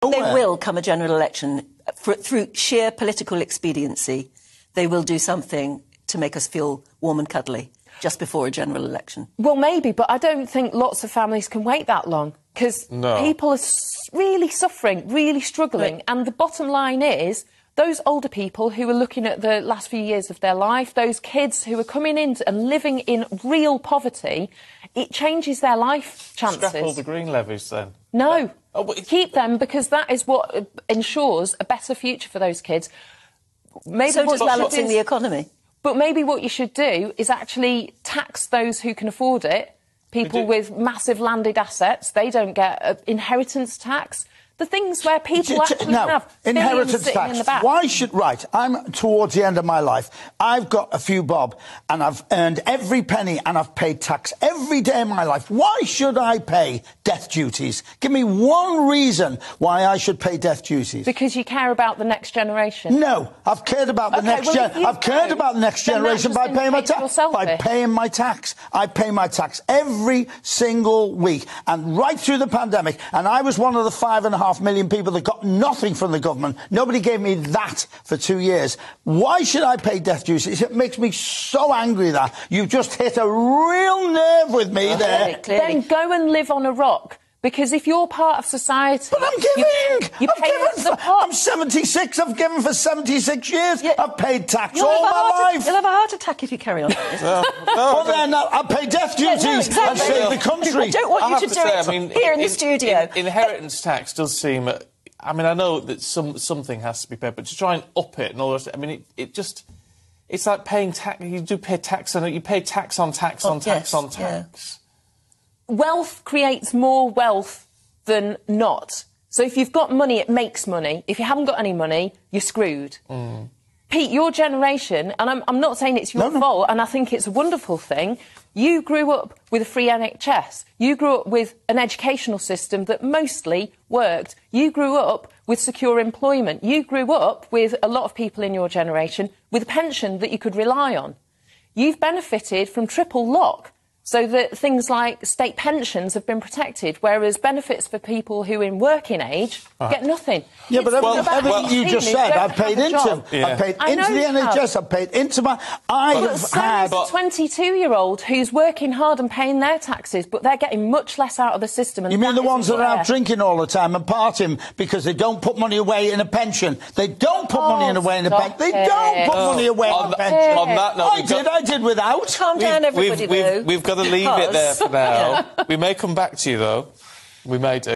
There will come a general election. Through sheer political expediency, they will do something to make us feel warm and cuddly just before a general election. Well, maybe, but I don't think lots of families can wait that long, because people are really suffering, really struggling, and the bottom line is those older people who are looking at the last few years of their life, those kids who are coming in and living in real poverty, it changes their life chances. Scrap all the green levies, then? No. Keep them, because that is what ensures a better future for those kids. Maybe so does balancing the economy. But maybe what you should do is actually tax those who can afford it. People with massive landed assets, they don't get inheritance tax. The things where people actually have inheritance sitting tax. In the back. Why should... Right, I'm towards the end of my life. I've got a few bob, and I've earned every penny, and I've paid tax every day of my life. Why should I pay death duties? Give me one reason why I should pay death duties. Because you care about the next generation. No, I've cared about the next generation. I've cared about the next generation by paying my tax. By paying my tax. I pay my tax every single week, and right through the pandemic. And I was one of the 5.5 million people that got nothing from the government. Nobody gave me that for 2 years. Why should I pay death duties? It makes me so angry that you've just hit a real nerve with me there. Then go and live on a rock. Because if you're part of society... But I'm giving! I'm 76. I've given for 76 years. Yeah. I've paid tax all my life. You'll have a heart attack if you carry on. Well, then I'll pay death duties and save the country. I don't want you to do it here in the studio. Inheritance tax does seem... I mean, I know that something has to be paid, but to try and up it and all that... I mean, it just... It's like paying tax... You do pay tax on it. You pay tax on tax on tax on tax. Wealth creates more wealth than not. So if you've got money, it makes money. If you haven't got any money, you're screwed. Pete, your generation, and I'm not saying it's your fault, and I think it's a wonderful thing, you grew up with a free NHS. You grew up with an educational system that mostly worked. You grew up with secure employment. You grew up with a lot of people in your generation with a pension that you could rely on. You've benefited from triple lock, so that things like state pensions have been protected, whereas benefits for people who are in working age get nothing. Yeah, but everything you just said, I've paid into. I've paid into the NHS, I've paid into my... I've had... a 22-year-old who's working hard and paying their taxes, but they're getting much less out of the system. And you mean the ones that are out drinking all the time and partying because they don't put money away in a pension? They don't put money away in a pension. They don't put money away in a pension. On that note... I did without. Calm down, everybody, We've got to leave it there for now. We may come back to you, though. We may do.